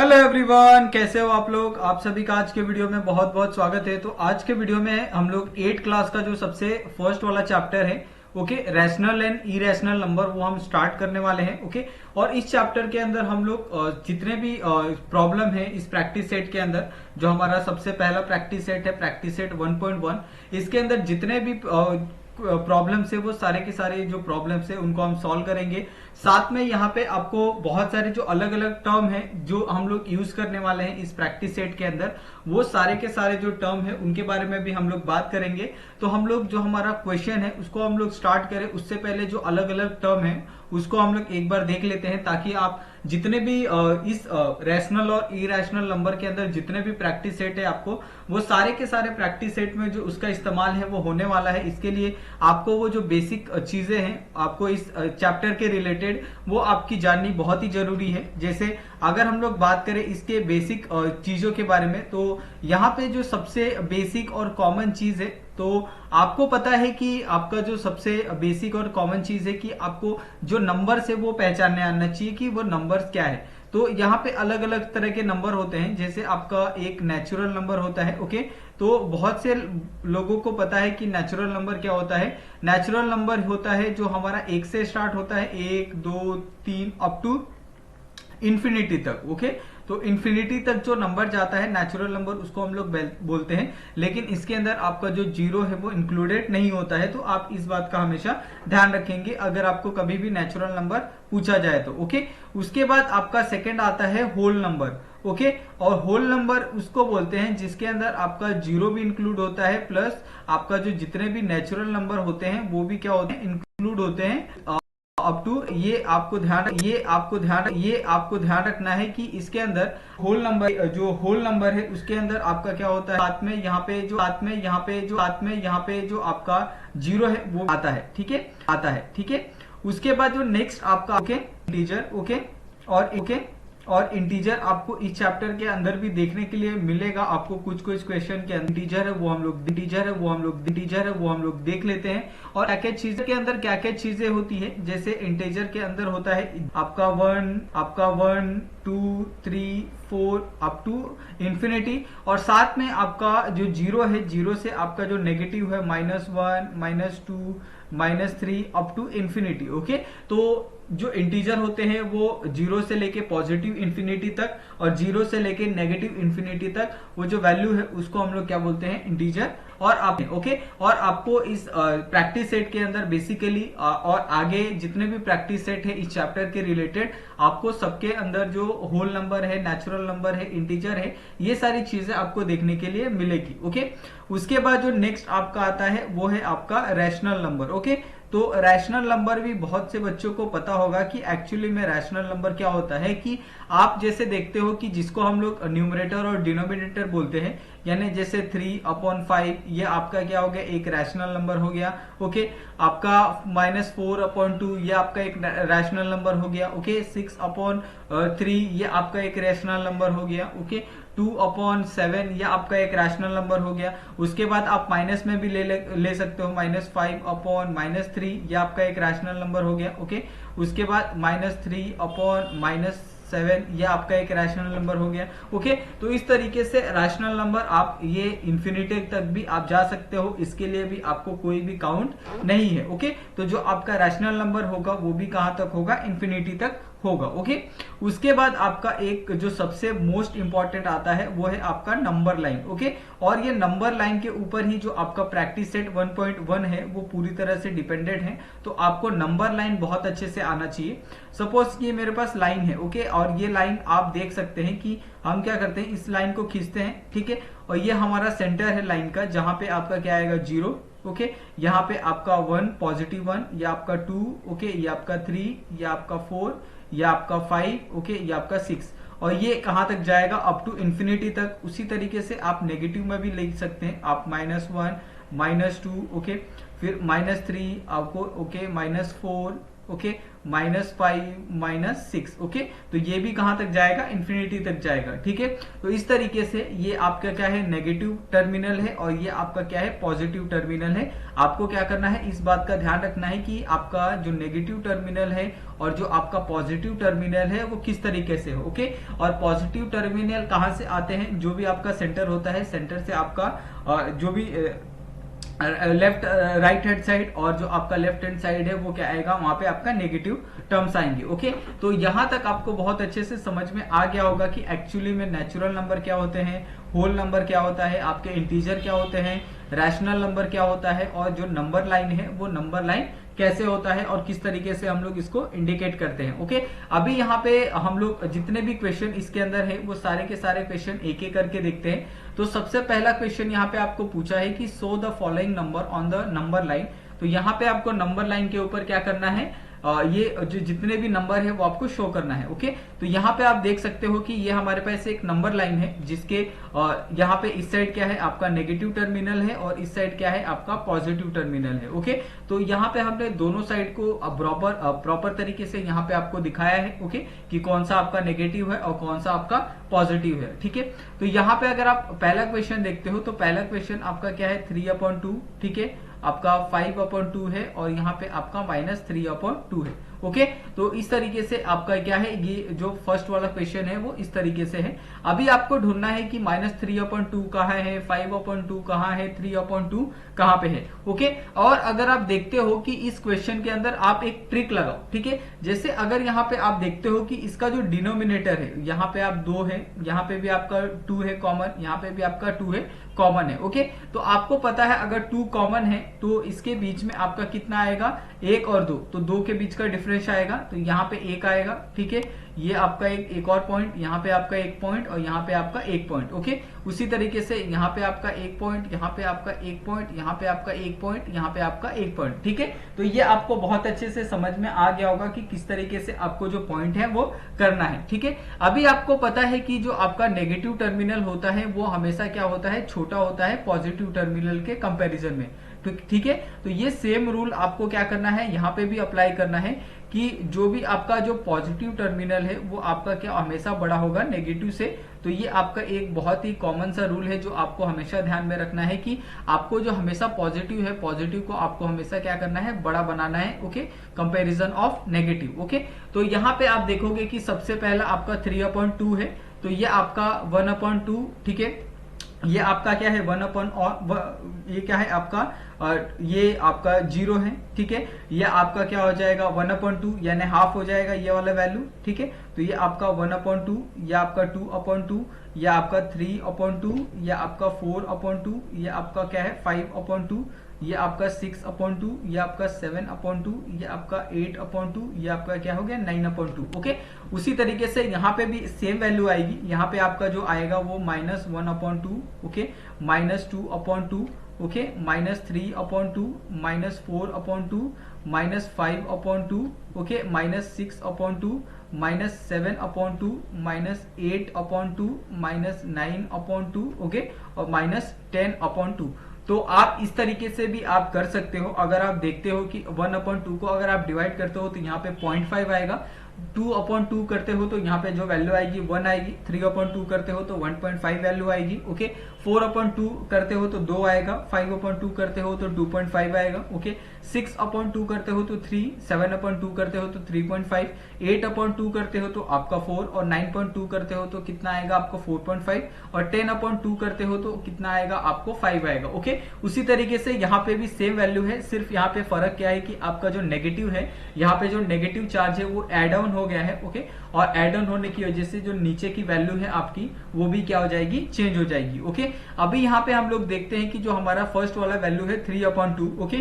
Hello everyone, कैसे हो आप लोग। आप सभी का आज के वीडियो में बहुत बहुत स्वागत है। तो आज के वीडियो में हम लोग 8 क्लास का जो सबसे फर्स्ट वाला चैप्टर है, okay, rational and irrational number, वो हम स्टार्ट करने वाले हैं। ओके, और इस चैप्टर के अंदर हम लोग जितने भी प्रॉब्लम है इस प्रैक्टिस सेट के अंदर, जो हमारा सबसे पहला प्रैक्टिस सेट है, प्रैक्टिस सेट 1.1, इसके अंदर जितने भी प्रॉब्लम्स है वो सारे के सारे जो प्रॉब्लम्स है उनको हम सॉल्व करेंगे। साथ में यहाँ पे आपको बहुत सारे जो अलग अलग टर्म है जो हम लोग यूज करने वाले हैं इस प्रैक्टिस सेट के अंदर, वो सारे के सारे जो टर्म है उनके बारे में भी हम लोग बात करेंगे। तो हम लोग जो हमारा क्वेश्चन है उसको हम लोग स्टार्ट करें उससे पहले जो अलग अलग टर्म है उसको हम लोग एक बार देख लेते हैं, ताकि आप जितने भी इस रैशनल और इरेशनल नंबर के अंदर जितने भी प्रैक्टिस सेट है आपको वो सारे के सारे प्रैक्टिस सेट में जो उसका इस्तेमाल है वो होने वाला है। इसके लिए आपको वो जो बेसिक चीजें हैं आपको इस चैप्टर के रिलेटेड वो आपकी जाननी बहुत ही जरूरी है। जैसे अगर हम लोग बात करें इसके बेसिक चीजों के बारे में, तो यहाँ पे जो सबसे बेसिक और कॉमन चीज है, तो आपको पता है कि आपका जो सबसे बेसिक और कॉमन चीज है कि आपको जो नंबर्स है वो पहचानने आना चाहिए कि वो नंबर्स क्या है। तो यहाँ पे अलग अलग तरह के नंबर होते हैं। जैसे आपका एक नेचुरल नंबर होता है, ओके, तो बहुत से लोगों को पता है कि नेचुरल नंबर क्या होता है। नेचुरल नंबर होता है जो हमारा एक से स्टार्ट होता है, 1 2 3 अप टू इंफिनिटी तक। ओके, तो इंफिनिटी तक जो नंबर जाता है नेचुरल नंबर उसको हम लोग बोलते हैं। लेकिन इसके अंदर आपका जो जीरो है वो इंक्लूडेड नहीं होता है, तो आप इस बात का हमेशा ध्यान रखेंगे अगर आपको कभी भी नेचुरल नंबर पूछा जाए तो। ओके, उसके बाद आपका सेकंड आता है होल नंबर। ओके, और होल नंबर उसको बोलते हैं जिसके अंदर आपका जीरो भी इंक्लूड होता है, प्लस आपका जो जितने भी नेचुरल नंबर होते हैं वो भी क्या होते हैं, इंक्लूड होते हैं अप टू। ये आपको ध्यान रखना है कि इसके अंदर होल नंबर है उसके अंदर आपका क्या होता है, साथ में यहाँ पे जो आपका जीरो है वो आता है। ठीक है। उसके बाद जो नेक्स्ट आपका इंटीजर, और इंटीजर आपको इस चैप्टर के अंदर भी देखने के लिए मिलेगा। आपको कुछ क्वेश्चन के इंटीजर है वो हम लोग देख लेते हैं। और क्या चीजें के अंदर क्या चीजें होती है, जैसे इंटीजर के अंदर होता है आपका 1 2 3 4 अप टू इंफिनिटी, और साथ में आपका जो जीरो है, जीरो से आपका जो नेगेटिव है -1 -2 -3 अप टू इंफिनिटी। ओके, तो जो इंटीजर होते हैं वो जीरो से लेके पॉजिटिव इंफिनिटी तक और जीरो से लेके नेगेटिव इंफिनिटी तक वो जो वैल्यू है उसको हम लोग क्या बोलते हैं, इंटीजर। और और आपको इस प्रैक्टिस सेट के अंदर बेसिकली और आगे जितने भी प्रैक्टिस सेट है इस चैप्टर के रिलेटेड, आपको सबके अंदर जो होल नंबर है, नेचुरल नंबर है, इंटीजर है, ये सारी चीजें आपको देखने के लिए मिलेगी। ओके, उसके बाद जो नेक्स्ट आपका आता है वो है आपका रैशनल नंबर। ओके, तो रैशनल नंबर भी बहुत से बच्चों को पता होगा कि एक्चुअली में रैशनल नंबर क्या होता है, कि आप जैसे देखते हो कि जिसको हम लोग न्यूमरेटर और डिनोमिनेटर बोलते हैं, यानी जैसे 3/5 ये आपका क्या हो गया, एक रैशनल नंबर हो गया। ओके, आपका -4/2 ये आपका एक रैशनल नंबर हो गया। ओके, 6/3 ये आपका एक रैशनल नंबर हो गया। ओके, 2/7 ये आपका एक रैशनल नंबर हो गया। उसके बाद आप माइनस में भी ले सकते हो, -5/-3 ये आपका एक रैशनल नंबर हो गया। ओके, उसके बाद -3/-7 ये आपका एक रैशनल नंबर हो गया। ओके, तो इस तरीके से रैशनल नंबर आप ये इंफिनिटी तक भी आप जा सकते हो, इसके लिए भी आपको कोई भी काउंट नहीं है। ओके, तो जो आपका रैशनल नंबर होगा वो भी कहां तक होगा, इंफिनिटी तक होगा। ओके, उसके बाद आपका एक जो सबसे मोस्ट इंपॉर्टेंट आता है वो है आपका नंबर लाइन। ओके, और ये नंबर लाइन के ऊपर ही जो आपका प्रैक्टिस सेट 1.1 है वो पूरी तरह से डिपेंडेंट है। तो आपको नंबर लाइन बहुत अच्छे से आना चाहिए। सपोज कि मेरे पास लाइन है, ओके, और ये लाइन आप देख सकते हैं कि हम क्या करते हैं, इस लाइन को खींचते हैं। ठीक है, और ये हमारा सेंटर है लाइन का, जहां पे आपका क्या आएगा, 0। ओके, यहाँ पे आपका 1 +1, ये आपका 2, ओके, ये आपका 3, ये आपका 4, ये आपका 5, ओके, ये आपका 6, और ये कहां तक जाएगा, अप टू इंफिनिटी तक। उसी तरीके से आप नेगेटिव में भी लिख सकते हैं, आप -1 -2, ओके, फिर -3 आपको, ओके, -4, ओके, -5 -6। ओके, तो ये भी कहां तक जाएगा, इन्फिनिटी तक जाएगा। ठीक है, तो इस तरीके से ये आपका क्या है, नेगेटिव टर्मिनल है और ये आपका क्या है, पॉजिटिव टर्मिनल है। आपको क्या करना है, इस बात का ध्यान रखना है कि आपका जो नेगेटिव टर्मिनल है और जो आपका पॉजिटिव टर्मिनल है वो किस तरीके से हो। ओके, और पॉजिटिव टर्मिनल कहां से आते हैं, जो भी आपका सेंटर होता है, सेंटर से आपका जो भी लेफ्ट राइट हैंड साइड और जो आपका लेफ्ट हैंड साइड है वो क्या आएगा, वहां पे आपका नेगेटिव टर्म्स आएंगे। ओके, तो यहां तक आपको बहुत अच्छे से समझ में आ गया होगा कि एक्चुअली में नेचुरल नंबर क्या होते हैं, होल नंबर क्या होता है, आपके इंटीजर क्या होते हैं, रैशनल नंबर क्या होता है, और जो नंबर लाइन है वो नंबर लाइन कैसे होता है और किस तरीके से हम लोग इसको इंडिकेट करते हैं। ओके, अभी यहाँ पे हम लोग जितने भी क्वेश्चन इसके अंदर है वो सारे के सारे क्वेश्चन एक एक करके देखते हैं। तो सबसे पहला क्वेश्चन यहाँ पे आपको पूछा है कि show the following number on the number line. तो यहाँ पे आपको नंबर लाइन के ऊपर क्या करना है, ये जो जितने भी नंबर है वो आपको शो करना है। ओके, तो यहाँ पे आप देख सकते हो कि ये हमारे पास एक नंबर लाइन है जिसके यहाँ पे इस साइड क्या है आपका नेगेटिव टर्मिनल है और इस साइड क्या है आपका पॉजिटिव टर्मिनल है। ओके, तो यहाँ पे हमने दोनों साइड को प्रॉपर तरीके से यहाँ पे आपको दिखाया है। ओके, कि कौन सा आपका नेगेटिव है और कौन सा आपका पॉजिटिव है। ठीक है, तो यहाँ पे अगर आप पहला क्वेश्चन देखते हो तो पहला क्वेश्चन आपका क्या है 3/2। ठीक है, आपका 5/2 है और यहाँ पे आपका -3/2 है। ओके, तो इस तरीके से आपका क्या है, ये जो फर्स्ट वाला क्वेश्चन है वो इस तरीके से है। अभी आपको ढूंढना है कि -3/2 कहाँ है, 5/2 कहाँ है, 3/2 कहाँ पे है। ओके, और अगर आप देखते हो कि इस क्वेश्चन के अंदर आप एक ट्रिक लगाओ। ठीक है, जैसे अगर यहाँ पे आप देखते हो कि इसका जो डिनोमिनेटर है, यहाँ पे आप 2 है, यहाँ पे भी आपका 2 है कॉमन, यहाँ पे भी आपका 2 है कॉमन है। ओके, तो आपको पता है अगर 2 कॉमन है तो इसके बीच में आपका कितना आएगा, 1 और 2, तो 2 के बीच का डिफरेंस आएगा, तो यहाँ पे 1 आएगा। ठीक है, ये आपका एक और पॉइंट, यहाँ पे आपका 1 पॉइंट और यहाँ पे आपका 1 पॉइंट। ओके, उसी तरीके से यहाँ पे आपका 1 पॉइंट, यहाँ पे आपका 1 पॉइंट, यहाँ पे आपका 1 पॉइंट, यहाँ पे आपका 1 पॉइंट। ठीक है, तो ये आपको बहुत अच्छे से समझ में आ गया होगा कि किस तरीके से आपको जो पॉइंट है वो करना है। ठीक है, अभी आपको पता है कि जो आपका नेगेटिव टर्मिनल होता है वो हमेशा क्या होता है, छोटा होता है पॉजिटिव टर्मिनल के कंपैरिजन में। ठीक है, तो ये सेम रूल आपको क्या करना है, यहाँ पे भी अप्लाई करना है कि जो भी आपका जो पॉजिटिव टर्मिनल है वो आपका क्या हमेशा बड़ा होगा नेगेटिव से। तो ये आपका एक बहुत ही कॉमन सा रूल है जो आपको हमेशा ध्यान में रखना है कि आपको जो हमेशा पॉजिटिव है, पॉजिटिव को आपको हमेशा क्या करना है, बड़ा बनाना है। Okay, comparison of negative. Okay, तो यहाँ पे आप देखोगे कि सबसे पहला आपका 3/2 है, तो ये आपका 1/2। ठीक है, ये आपका क्या है 1/, ये क्या है आपका ये आपका 0 है। ठीक है, ये आपका क्या हो जाएगा 1/2 यानी हाफ हो जाएगा ये वाला वैल्यू। ठीक है, तो ये आपका 1/2, ये आपका 2/2, ये आपका 3/2, ये आपका 4/2, ये आपका क्या है 5/2, ये आपका 6/2, ये आपका 7/2, ये आपका 8/2, ये आपका क्या हो गया 9/2। ओके, उसी तरीके से यहाँ पे भी सेम वैल्यू आएगी। यहाँ पे आपका जो आएगा वो -1/2, ओके, -2/2, ओके, -3/2, -4/2, -5/2, ओके, -6/2, -7/2, -8/2, -9/2, ओके, और -10/2। तो आप इस तरीके से भी आप कर सकते हो। अगर आप देखते हो कि 1/2 को अगर आप डिवाइड करते हो तो यहाँ पे 0.5 आएगा, 2/2 करते हो तो यहाँ पे जो वैल्यू आएगी 1 आएगी, 3/2 करते हो तो 1.5 वैल्यू आएगी। ओके, 4/2 करते हो तो 2 आएगा, 5/2 करते हो तो 2.5 आएगा। ओके, 6/2 करते हो तो 3, 7/2 करते हो तो 3.5, 8/2 करते हो तो आपका 4 और 9/2 करते हो तो कितना आएगा आपको 4.5 और 10/2 करते हो तो कितना आएगा आपको 5 आएगा। ओके, उसी तरीके से यहाँ पे भी सेम वैल्यू है, सिर्फ यहाँ पे फर्क क्या है कि आपका जो नेगेटिव है, यहाँ पे जो नेगेटिव चार्ज है वो एड ऑन हो गया है। ओके, और एड ऑन होने की वजह से जो नीचे की वैल्यू है आपकी वो भी क्या हो जाएगी, चेंज हो जाएगी। ओके, अभी यहाँ पे हम लोग देखते हैं कि जो हमारा फर्स्ट वाला वैल्यू है 3/2। ओके,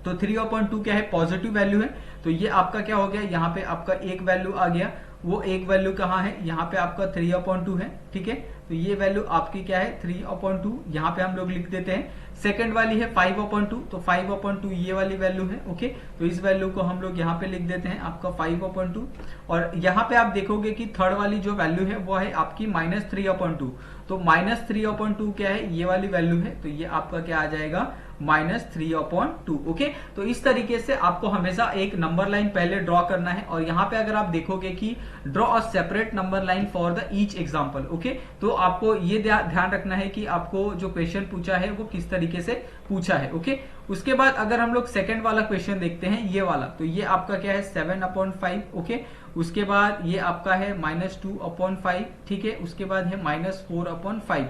तो 3/2 क्या है, पॉजिटिव वैल्यू है। तो ये आपका क्या हो गया, यहाँ पे आपका एक वैल्यू आ गया, वो एक वैल्यू कहाँ है, यहाँ पे आपका 3/2 है। ठीक है, तो ये वैल्यू आपकी क्या है 3/2, यहाँ पे हम लोग लिख देते हैं। सेकंड वाली है 5/2, तो 5/2 ये वाली वैल्यू है। ओके, तो इस वैल्यू को हम लोग यहाँ पे लिख देते हैं आपका 5/2। और यहाँ पे आप देखोगे कि थर्ड वाली जो वैल्यू है वो है आपकी -3/2, तो -3/2 क्या है, ये वाली वैल्यू है, तो ये आपका क्या आ जाएगा -3/2। ओके, तो इस तरीके से आपको हमेशा एक नंबर लाइन पहले ड्रॉ करना है। और यहाँ पे अगर आप देखोगे कि draw a separate number line for the each example. Okay, तो आपको ये ध्यान रखना है कि आपको जो क्वेश्चन पूछा है वो किस तरीके से पूछा है। ओके, उसके बाद अगर हम लोग सेकंड वाला क्वेश्चन देखते हैं, ये वाला, तो ये आपका क्या है 7/5। ओके, उसके बाद ये आपका है -2/5। ठीक है, उसके बाद है -4/5।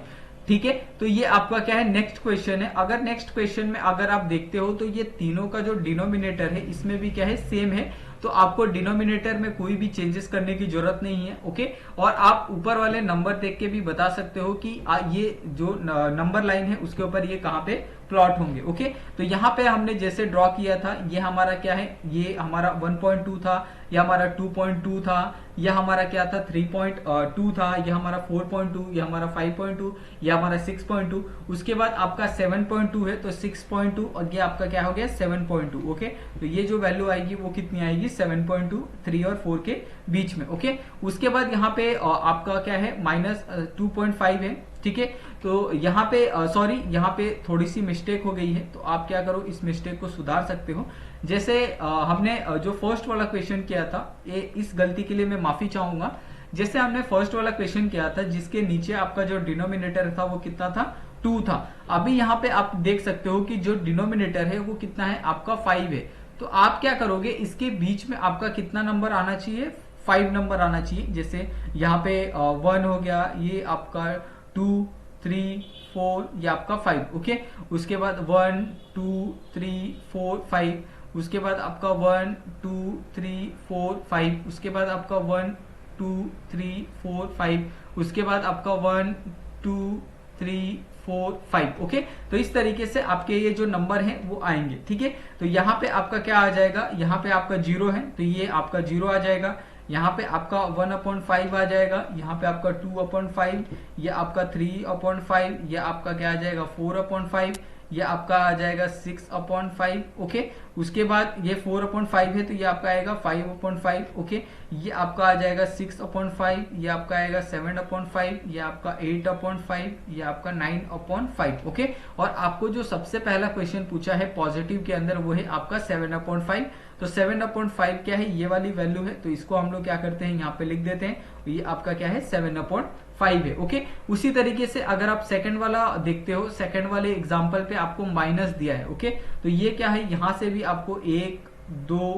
ठीक है, तो ये आपका क्या है नेक्स्ट क्वेश्चन है। अगर नेक्स्ट क्वेश्चन में अगर आप देखते हो तो ये तीनों का जो डिनोमिनेटर है इसमें भी क्या है सेम है, तो आपको डिनोमिनेटर में कोई भी चेंजेस करने की जरूरत नहीं है। ओके, और आप ऊपर वाले नंबर देख के भी बता सकते हो कि ये जो नंबर लाइन है उसके ऊपर ये कहाँ पे प्लॉट होंगे। ओके, तो यहाँ पे हमने जैसे ड्रॉ किया था, ये हमारा क्या है, ये हमारा 1.2 था, यह हमारा 2.2 था, यह हमारा क्या था 3.2 था, यह हमारा 4.2, यह हमारा 5.2, यह हमारा 6.2। उसके बाद आपका 7.2 है, तो 6.2 और ये आपका क्या हो गया 7.2। ओके, तो ये जो वैल्यू आएगी वो कितनी आएगी 7.2, 3 और 4 के बीच में। ओके, उसके बाद यहाँ पे आपका क्या है -2.5 है। ठीक है, तो यहाँ पे सॉरी, यहाँ पे थोड़ी सी मिस्टेक हो गई है, तो आप क्या करो इस मिस्टेक को सुधार सकते हो। जैसे हमने जो फर्स्ट वाला क्वेश्चन किया था, इस गलती के लिए मैं माफी चाहूंगा। जैसे हमने फर्स्ट वाला क्वेश्चन किया था जिसके नीचे आपका जो डिनोमिनेटर था वो कितना था 2 था। अभी यहाँ पे आप देख सकते हो कि जो डिनोमिनेटर है वो कितना है आपका 5 है। तो आप क्या करोगे, इसके बीच में आपका कितना नंबर आना चाहिए 5 नंबर आना चाहिए। जैसे यहाँ पे 1 हो गया, ये आपका 2, 3, 4, ये आपका 5। ओके, उसके बाद 1, 2, 3, 4, 5, उसके बाद आपका 1, 2, 3, 4, 5, उसके बाद आपका 1, 2, 3, 4, 5, उसके बाद आपका 1, 2, 3, 4, 5। ओके, तो इस तरीके से आपके ये जो नंबर हैं वो आएंगे। ठीक है, तो यहाँ पे आपका क्या आ जाएगा, यहाँ पे आपका 0 है तो ये आपका 0 आ जाएगा, यहाँ पे आपका 1/5 आ जाएगा, यहाँ पे आपका 2/5, ये आपका 3/5, ये आपका क्या आ जाएगा 4/5, ये आपका आ जाएगा 6/5। ओके, उसके बाद ये 4/5 है तो ये आपका आएगा 5/5। ओके, ये आपका आ जाएगा 6/5, ये आपका आएगा 7/5, ये आपका 8/5, ये आपका 9/5। ओके, और आपको जो सबसे पहला क्वेश्चन पूछा है पॉजिटिव के अंदर वो है आपका 7/5। तो 7/5 क्या है, ये वाली वैल्यू है, तो इसको हम लोग क्या करते हैं यहाँ पे लिख देते हैं, तो ये आपका क्या है 7/5 है। ओके, उसी तरीके से अगर आप सेकंड वाला देखते हो, सेकंड वाले एग्जांपल पे आपको माइनस दिया है। ओके, तो ये क्या है, यहां से भी आपको 1, 2,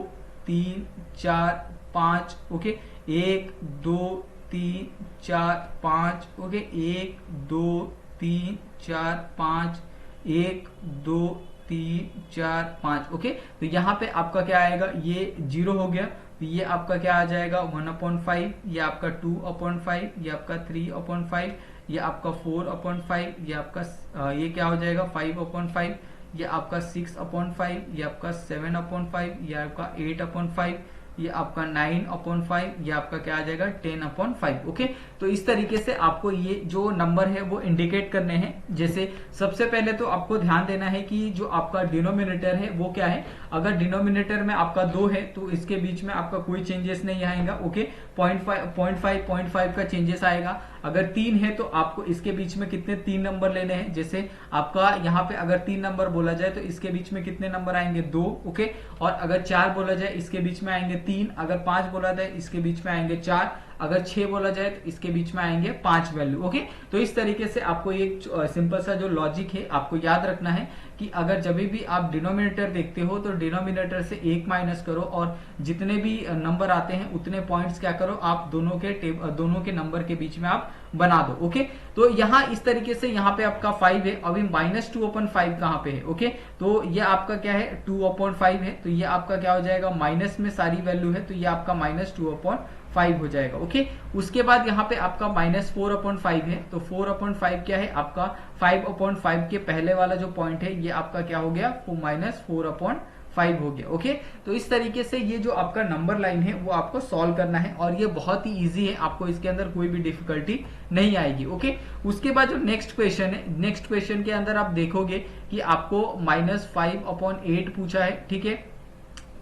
3, 4, 5। ओके, 1, 2, 3, 4, 5। ओके, 1, 2, 3, 4, 5, 1, 2, 3, 4, 5। ओके, तो यहाँ पे आपका क्या आएगा, ये 0 हो गया, तो ये आपका क्या आ जाएगा 1/5, ये आपका 2/5, ये आपका 3/5, ये आपका 4/5, ये आपका ये क्या हो जाएगा 5/5, ये आपका 6/5, ये आपका 7/5, ये आपका 8/5, ये आपका 9/5, ये आपका क्या आ जाएगा 10/5। ओके, तो इस तरीके से आपको ये जो नंबर है वो इंडिकेट करने हैं। जैसे सबसे पहले तो आपको ध्यान देना है कि जो आपका डिनोमिनेटर है वो क्या है। अगर डिनोमिनेटर में आपका 2 है तो इसके बीच में आपका कोई चेंजेस नहीं आएगा। ओके, 0.5 का चेंजेस आएगा। अगर 3 है तो आपको इसके बीच में कितने 3 नंबर लेने हैं। जैसे आपका यहाँ पे अगर 3 नंबर बोला जाए तो इसके बीच में कितने नंबर आएंगे 2। ओके, और अगर 4 बोला जाए इसके बीच में आएंगे 3, अगर 5 बोला जाए इसके बीच में आएंगे 4, अगर 6 बोला जाए तो इसके बीच में आएंगे 5 वैल्यू। ओके, तो इस तरीके से आपको एक सिंपल सा जो लॉजिक है आपको याद रखना है कि अगर जब भी आप डिनोमिनेटर देखते हो तो डिनोमिनेटर से 1 माइनस करो और जितने भी नंबर आते हैं उतने पॉइंट्स क्या करो आप दोनों के नंबर के बीच में आप बना दो। ओके, तो यहाँ इस तरीके से यहाँ पे आपका 5 है, अभी -2/5 कहाँ पे है। ओके, तो ये आपका क्या है 2/5 है, तो ये आपका क्या हो जाएगा माइनस में सारी वैल्यू है, तो ये आपका -2/5 हो जाएगा। ओके, उसके बाद यहाँ पे आपका -4/5 है, तो 4/5 क्या है आपका 5/5 के पहले वाला जो पॉइंट है ये आपका क्या हो गया -4/5 5 हो गया। ओके, तो इस तरीके से ये जो आपका नंबर लाइन है वो आपको सॉल्व करना है और ये बहुत ही इजी है, आपको इसके अंदर कोई भी डिफिकल्टी नहीं आएगी। ओके, उसके बाद जो नेक्स्ट क्वेश्चन है, नेक्स्ट क्वेश्चन के अंदर आप देखोगे कि आपको -5/8 पूछा है, ठीक है।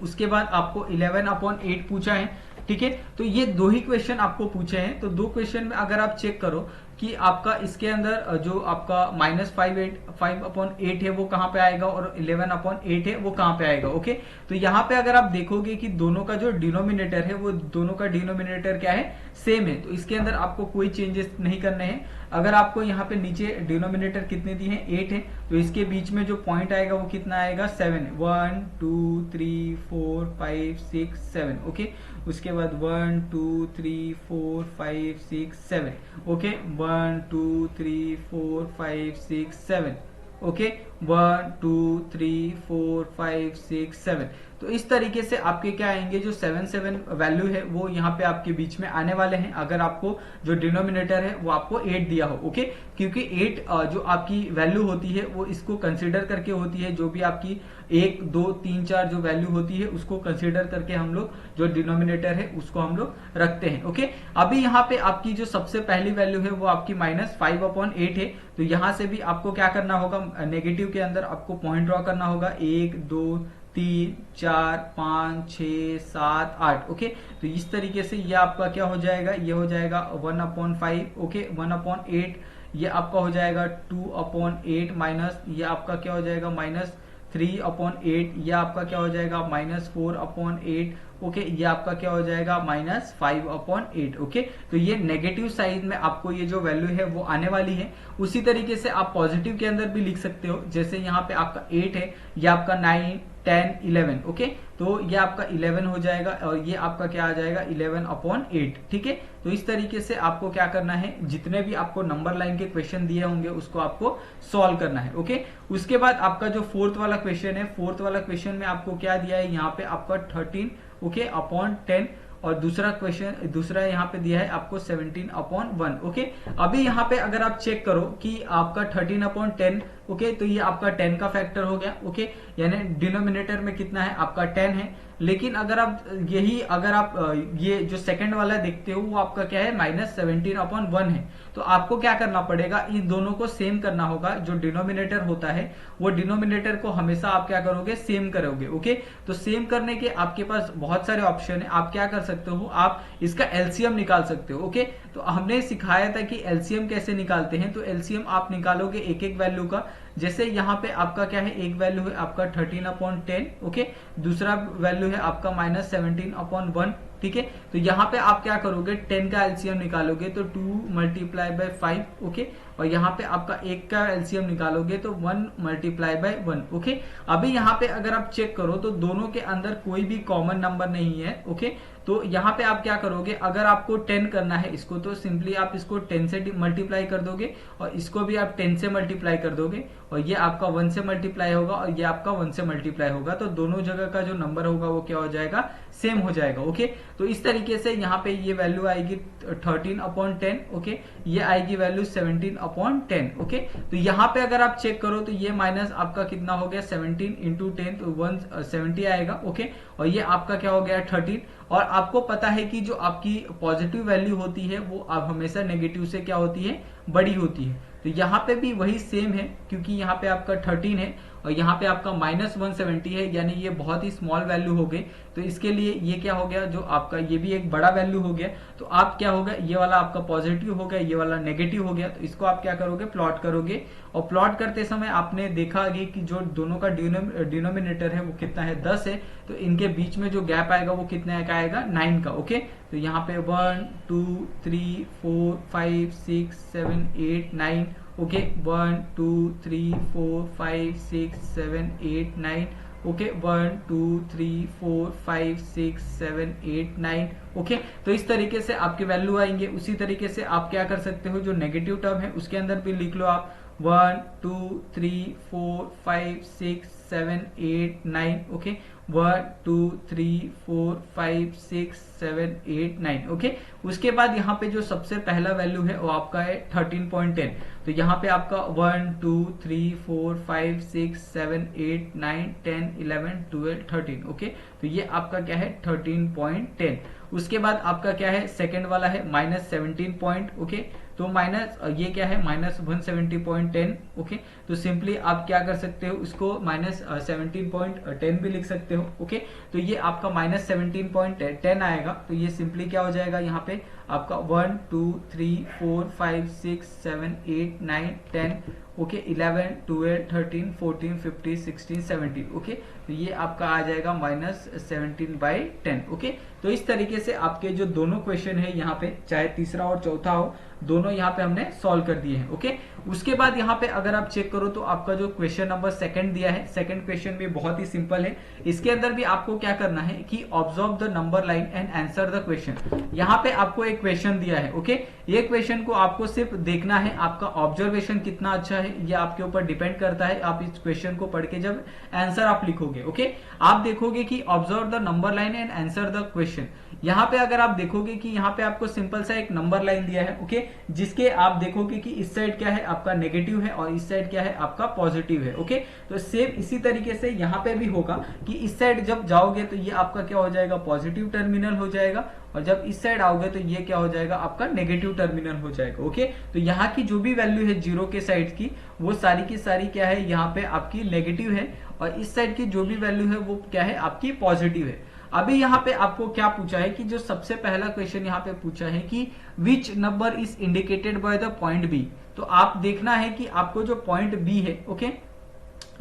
उसके बाद आपको 11/8 पूछा है, ठीक है। तो ये दो ही क्वेश्चन आपको पूछे हैं। तो दो क्वेश्चन में अगर आप चेक करो कि आपका इसके अंदर जो आपका -5/8 है वो कहाँ पे आएगा और 11/8 है वो कहाँ पे आएगा। ओके, तो यहाँ पे अगर आप देखोगे कि दोनों का जो डिनोमिनेटर है वो दोनों का डिनोमिनेटर क्या है, सेम है। तो इसके अंदर आपको कोई चेंजेस नहीं करने हैं। अगर आपको यहाँ पे नीचे डिनोमिनेटर कितने दिए हैं, 8 है, तो इसके बीच में जो पॉइंट आएगा वो कितना आएगा, 7 है। 1 2 3 4 5 6 7। ओके, उसके बाद 1 2 3 4 5 6 7। ओके, 1 2 3 4 5 6 7। ओके, 1 2 3 4 5 6 7। तो इस तरीके से आपके क्या आएंगे, जो 7 वैल्यू है वो यहाँ पे आपके बीच में आने वाले हैं, अगर आपको जो डिनोमिनेटर है वो आपको 8 दिया हो। ओके, क्योंकि 8 जो आपकी वैल्यू होती है वो इसको कंसिडर करके होती है, जो भी आपकी 1 2 3 4 जो वैल्यू होती है उसको कंसिडर करके हम लोग जो डिनोमिनेटर है उसको हम लोग रखते हैं। ओके, अभी यहाँ पे आपकी जो सबसे पहली वैल्यू है वो आपकी -5/8 है। तो यहाँ से भी आपको क्या करना होगा, नेगेटिव के अंदर आपको पॉइंट ड्रॉ करना होगा, 1 2 3 4 5 6 7 8। ओके, तो इस तरीके से ये आपका क्या हो जाएगा, ये हो जाएगा 1/5। ओके, 1/8 ये आपका हो जाएगा 2/8 माइनस ये आपका क्या हो जाएगा -3/8, ये आपका क्या हो जाएगा -4/8। ओके, ये आपका क्या हो जाएगा -5/8। ओके, तो ये नेगेटिव साइड में आपको ये जो वैल्यू है वो आने वाली है। उसी तरीके से आप पॉजिटिव के अंदर भी लिख सकते हो, जैसे यहाँ पे आपका 8 है, ये आपका 9 10 11। ओके, तो ये आपका 11 हो जाएगा और ये आपका क्या आ जाएगा 11/8। ठीक है, तो इस तरीके से आपको क्या करना है, जितने भी आपको नंबर लाइन के क्वेश्चन दिए होंगे उसको आपको सॉल्व करना है। ओके, उसके बाद आपका जो फोर्थ वाला क्वेश्चन है, फोर्थ वाला क्वेश्चन में आपको क्या दिया है, यहाँ पे आपका 13 ओके अपॉन 10 और दूसरा यहाँ पे दिया है आपको 17/1। ओके, अभी यहाँ पे अगर आप चेक करो कि आपका 13/10 ओके, तो ये आपका 10 का फैक्टर हो गया। ओके, यानी डिनोमिनेटर में कितना है आपका 10 है। लेकिन अगर आप ये जो सेकंड वाला देखते हो वो आपका क्या है -17/1 है। तो आपको क्या करना पड़ेगा, इन दोनों को सेम करना होगा। जो डिनोमिनेटर होता है वो डिनोमिनेटर को हमेशा आप क्या करोगे, सेम करोगे। ओके, तो सेम करने के आपके पास बहुत सारे ऑप्शन है। आप क्या कर सकते हो, आप इसका एलसीएम निकाल सकते हो। ओके, तो हमने सिखाया था कि एलसीएम कैसे निकालते हैं। तो एलसीएम आप निकालोगे एक एक वैल्यू का। जैसे यहाँ पे आपका क्या है, एक वैल्यू है आपका 13/10। ओके, दूसरा वैल्यू है आपका -17/1। ठीक है, तो यहाँ पे आप क्या करोगे, 10 का एलसीएम निकालोगे तो 2 × 5। ओके, और यहाँ पे आपका 1 का एलसीएम निकालोगे तो 1 × 1। ओके, अभी यहाँ पे अगर आप चेक करो तो दोनों के अंदर कोई भी कॉमन नंबर नहीं है। ओके, तो यहाँ पे आप क्या करोगे, अगर आपको 10 करना है इसको, तो सिंपली आप इसको 10 से मल्टीप्लाई कर दोगे और इसको भी आप 10 से मल्टीप्लाई कर दोगे और ये आपका 1 से मल्टीप्लाई होगा और ये आपका 1 से मल्टीप्लाई होगा। तो दोनों जगह का जो नंबर होगा वो क्या हो जाएगा, सेम हो जाएगा। ओके, तो इस तरीके से यहाँ पे ये वैल्यू आएगी 13/10। ओके, ये आएगी वैल्यू 17/10। ओके, तो यहाँ पे अगर आप चेक करो तो ये माइनस आपका कितना हो गया 17 × 10, तो 170 आएगा। ओके, और ये आपका क्या हो गया 13। और आपको पता है कि जो आपकी पॉजिटिव वैल्यू होती है वो आप हमेशा नेगेटिव से क्या होती है, बड़ी होती है। तो यहाँ पे भी वही सेम है, क्योंकि यहाँ पे आपका 13 है और यहाँ पे आपका -170 है, यानी ये बहुत ही स्मॉल वैल्यू हो गई। तो इसके लिए ये क्या हो गया, जो आपका ये भी एक बड़ा वैल्यू हो गया। तो आप क्या होगा, ये वाला आपका पॉजिटिव हो गया, ये वाला नेगेटिव हो गया। तो इसको आप क्या करोगे, प्लॉट करोगे। और प्लॉट करते समय आपने देखा आगे कि जो दोनों का डिनोमिनेटर है वो कितना है, 10 है। तो इनके बीच में जो गैप आएगा वो कितने का आएगा, 9 का। ओके, तो यहाँ पे 1 2 3 4 5 6 7 8 9। ओके, 1 2 3 4 5 6 7 8 9। ओके, 1 2 3 4 5 6 7 8 9। ओके, तो इस तरीके से आपके वैल्यू आएंगे। उसी तरीके से आप क्या कर सकते हो, जो नेगेटिव टर्म है उसके अंदर भी लिख लो आप 1 2 3 4 5 6 7 8 9 ओके 1 2 3 4 5 6 7 8 9 ओके। उसके बाद यहाँ पे जो सबसे पहला वैल्यू है वो आपका है 13.10। तो यहाँ पे आपका 1 2 3 4 5 6 7 8 9 10 11 12 13 ओके। तो ये आपका क्या है 13.10। उसके बाद आपका क्या है सेकंड वाला है -17 पॉइंट ओके। तो माइनस ये क्या है -170.10 ओके। तो सिंपली आप क्या कर सकते हो इसको -17.10 भी लिख सकते हो ओके। तो ये आपका -17.10 आएगा। तो ये सिंपली क्या हो जाएगा यहाँ पे आपका 1 2 3 4 5 6 7 8 9 10 ओके 11 12 13 14 15 16 17 ओके। तो ये आपका आ जाएगा -17/10 ओके। तो इस तरीके से आपके जो दोनों क्वेश्चन है यहाँ पे चाहे तीसरा और चौथा हो दोनों यहाँ पे हमने सॉल्व कर दिए हैं ओके। उसके बाद यहाँ पे अगर आप चेक करो तो आपका जो क्वेश्चन नंबर सेकंड दिया है, सेकंड क्वेश्चन भी बहुत ही सिंपल है। इसके अंदर भी आपको क्या करना है कि observe the number line and answer the question. यहाँ पे आपको एक क्वेश्चन दिया है ओके। ये क्वेश्चन को आपको सिर्फ देखना है, आपका ऑब्जर्वेशन कितना अच्छा है ये आपके ऊपर डिपेंड करता है। आप इस क्वेश्चन को पढ़ के जब आंसर आप लिखोगे ओके, आप देखोगे कि observe the number line and answer the question. यहाँ पे अगर आप देखोगे कि यहाँ पे आपको सिंपल सा एक नंबर लाइन दिया है ओके, जिसके आप देखोगे कि इस साइड क्या है आपका नेगेटिव है और इस साइड क्या है आपका पॉजिटिव है ओके। तो सेम इसी तरीके से यहाँ पे भी होगा कि इस साइड जब जाओगे तो ये आपका क्या हो जाएगा पॉजिटिव टर्मिनल हो जाएगा, और जब इस साइड आओगे तो ये क्या हो जाएगा आपका नेगेटिव टर्मिनल हो जाएगा ओके। तो यहाँ की जो भी वैल्यू है जीरो के साइड की वो सारी की सारी क्या है यहाँ पे आपकी नेगेटिव है, और इस साइड की जो भी वैल्यू है वो क्या है आपकी पॉजिटिव है। अभी यहाँ पे आपको क्या पूछा है कि जो सबसे पहला क्वेश्चन यहाँ पे पूछा है कि which number is indicated by the point B. तो आप देखना है कि आपको जो पॉइंट बी है ओके,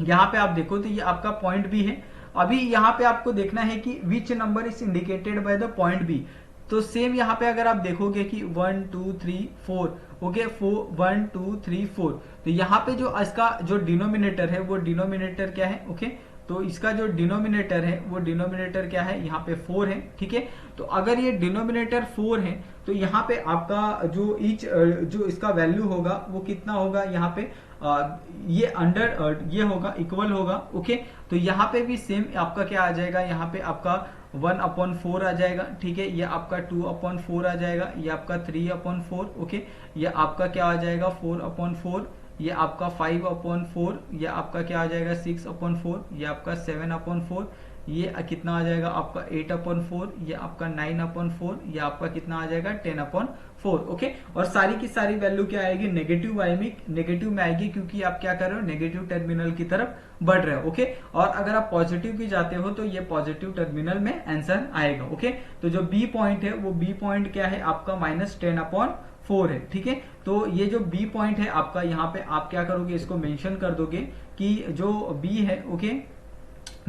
यहाँ पे आप देखो तो ये आपका पॉइंट बी है। अभी यहाँ पे आपको देखना है कि which number is indicated by the point B. तो सेम यहाँ पे अगर आप देखोगे कि 1 2 3 4 ओके 1 2 3 4, तो यहाँ पे जो इसका जो डिनोमिनेटर है वो डिनोमिनेटर क्या है ओके। तो इसका जो डिनोमिनेटर है वो डिनोमिनेटर क्या है यहाँ पे 4 है ठीक है। तो अगर ये डिनोमिनेटर 4 है तो यहाँ पे आपका जो जो इसका वैल्यू होगा वो कितना होगा यहाँ पे ये अंडर ये होगा इक्वल होगा ओके। तो यहाँ पे भी सेम आपका क्या आ जाएगा यहाँ पे आपका 1/4 आ जाएगा ठीक है। ये आपका 2/4 आ जाएगा, ये आपका 3/4 ओके, ये आपका क्या आ जाएगा 4/4, ये आपका 5/4, ये आपका क्या आ जाएगा 6/4, ये आपका 7/4, ये कितना आ जाएगा आपका 8/4, ये आपका 9/4, ये आपका कितना आ जाएगा 10/4 ओके। और सारी की सारी वैल्यू क्या आएगी नेगेटिव में आएगी, क्योंकि आप क्या कर रहे हो नेगेटिव टर्मिनल की तरफ बढ़ रहे हो ओके। और अगर आप पॉजिटिव की जाते हो तो ये पॉजिटिव टर्मिनल में आंसर आएगा ओके। तो जो बी पॉइंट है वो बी पॉइंट क्या है आपका -10/4 है ठीक है। तो ये जो बी पॉइंट है आपका यहाँ पे आप क्या करोगे इसको मेंशन कर दोगे कि जो बी है okay,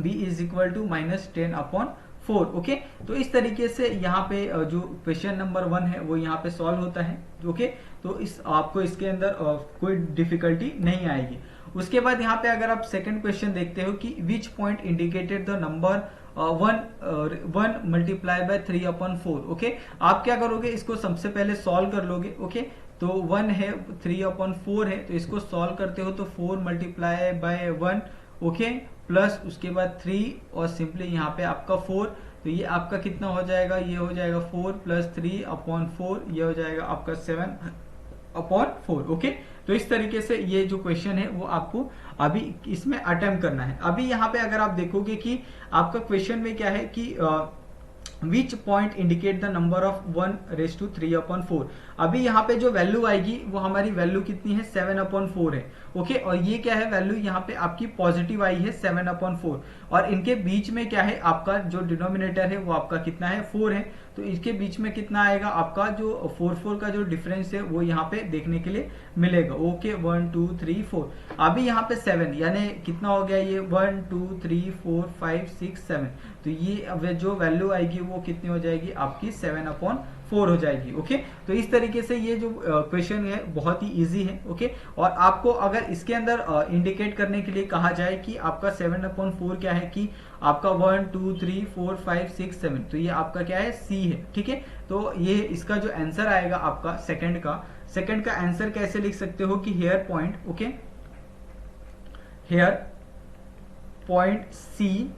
B is equal to -10/4 okay. तो इस तरीके से यहाँ पे जो क्वेश्चन नंबर 1 है वो यहाँ पे सॉल्व होता है ओके। तो इस आपको इसके अंदर कोई डिफिकल्टी नहीं आएगी। उसके बाद यहाँ पे अगर आप सेकंड क्वेश्चन देखते हो कि which point indicated the number 1 multiply by 3/4 okay. आप क्या करोगे इसको सबसे पहले सॉल्व कर लोगे ओके। तो 1 है 3/4 है, तो इसको सॉल्व करते हो तो 4 मल्टीप्लाई बाय 1 ओके प्लस उसके बाद 3 और सिंपली यहाँ पे आपका 4। तो ये आपका कितना हो जाएगा, ये हो जाएगा 4 + 3/4, ये हो जाएगा आपका 7/4 ओके। तो इस तरीके से ये जो क्वेश्चन है वो आपको अभी इसमें अटेम्प्ट करना है। अभी यहाँ पे अगर आप देखोगे कि आपका क्वेश्चन में क्या है कि which point indicate the number of 1/3/4। अभी यहाँ पे जो वैल्यू आएगी वो हमारी वैल्यू कितनी है 7/4 है ओके। और ये क्या है वैल्यू यहाँ पे आपकी पॉजिटिव आई है 7/4, और इनके बीच में क्या है आपका जो डिनोमिनेटर है वो आपका कितना है 4 है। तो इसके बीच में कितना आएगा आपका जो 4 का जो डिफरेंस है वो यहाँ पे देखने के लिए मिलेगा ओके। 1 2 3 4, अभी यहाँ पे 7 यानी कितना हो गया ये 1 2 3 4 5 6 7। तो ये जो वैल्यू आएगी वो कितनी हो जाएगी आपकी 7/4 हो जाएगी ओके। तो इस तरीके से ये जो क्वेश्चन है बहुत ही इजी है ओके। और आपको अगर इसके अंदर इंडिकेट करने के लिए कहा जाए कि आपका 7/4 क्या है कि आपका 1 2 3 4 5 6 7, तो ये आपका क्या है सी है ठीक है। तो ये इसका जो आंसर आएगा आपका सेकंड का सेकंड का आंसर कैसे लिख सकते हो कि here point, okay, here point C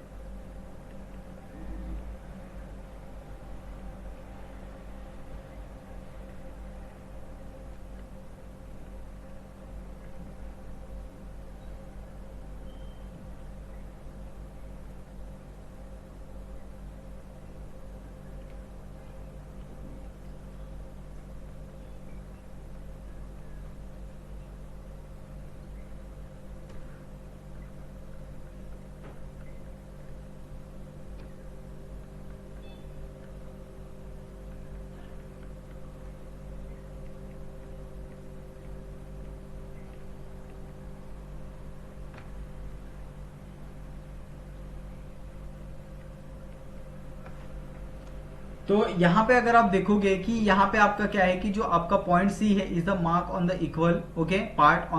तो यहाँ पे अगर आप देखोगे कि यहाँ पे आपका क्या है कि जो आपका पॉइंट सी है is the mark on the equal, okay, part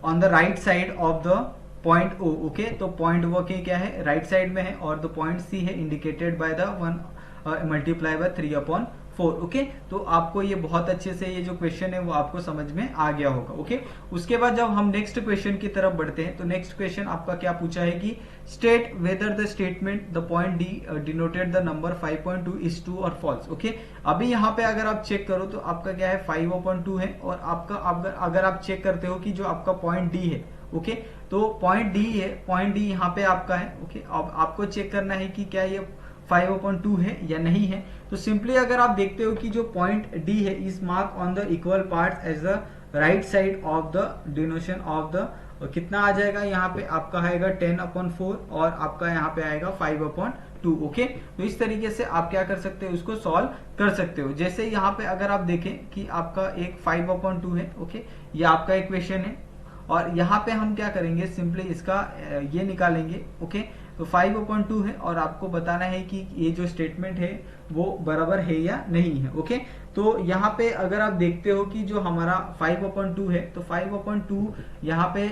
on the right side of the point O, okay. तो पॉइंट वो के क्या है, राइट साइड में है, और द पॉइंट सी है indicated by the 1 multiply by 3/4, okay. तो आपको ये बहुत अच्छे से ये जो क्वेश्चन है वो आपको समझ में आ गया होगा, ओके। उसके बाद जब हम नेक्स्ट क्वेश्चन की तरफ बढ़ते हैं तो नेक्स्ट क्वेश्चन आपका क्या पूछा है कि state whether the statement the point D denoted the number 5.2 is true और फॉल्स, ओके। अभी यहाँ पे अगर आप चेक करो तो आपका क्या है 5/2 है, और आपका अगर आप चेक करते हो कि जो आपका पॉइंट डी है, ओके, तो पॉइंट डी है, पॉइंट डी यहाँ पे आपका है, ओके। अब आपको चेक करना है कि क्या ये 5/2 है या नहीं है। तो सिंपली अगर आप देखते हो कि जो पॉइंट डी है is mark on the equal parts as the right side of the denotation of the, कितना आ जाएगा यहाँ पे आपका आएगा 10/4 और आपका यहाँ पे आएगा 5/2, ओके। तो इस तरीके से आप क्या कर सकते हो, उसको सॉल्व कर सकते हो। जैसे यहाँ पे अगर आप देखें कि आपका एक 5/2 है, ओके, ये आपका इक्वेशन है, और यहाँ पे हम क्या करेंगे, सिंपली इसका ये निकालेंगे, ओके। तो 5/2 है, और आपको बताना है कि ये जो स्टेटमेंट है वो बराबर है या नहीं है, ओके। तो यहाँ पे अगर आप देखते हो कि जो हमारा 5/2 है, तो 5/2 यहाँ पे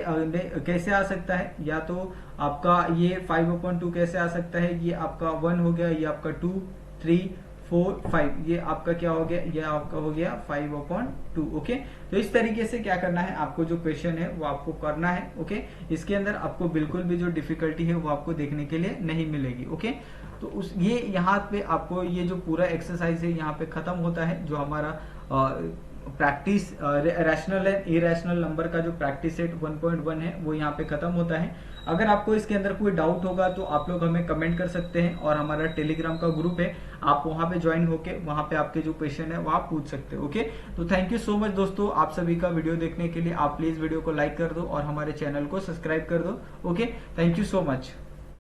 कैसे आ सकता है, या तो आपका ये 5/2 कैसे आ सकता है, ये आपका 1 हो गया, ये आपका 2, 3, 4, 5, ये आपका क्या हो गया, ये आपका हो गया 5/2, ओके। तो इस तरीके से क्या करना है, आपको जो क्वेश्चन है वो आपको करना है, ओके। इसके अंदर आपको बिल्कुल भी जो डिफिकल्टी है वो आपको देखने के लिए नहीं मिलेगी, ओके। तो उस ये यहाँ पे आपको ये जो पूरा एक्सरसाइज है यहाँ पे खत्म होता है। जो हमारा practice rational and irrational number का जो प्रैक्टिस सेट 1.1 है वो यहाँ पे खत्म होता है। अगर आपको इसके अंदर कोई डाउट होगा तो आप लोग हमें कमेंट कर सकते हैं, और हमारा टेलीग्राम का ग्रुप है, आप वहां पे ज्वाइन होके वहां पे आपके जो क्वेश्चन है वो आप पूछ सकते हैं, ओके। तो थैंक यू सो मच दोस्तों, आप सभी का वीडियो देखने के लिए। आप प्लीज वीडियो को लाइक कर दो और हमारे चैनल को सब्सक्राइब कर दो, okay. Thank you so much.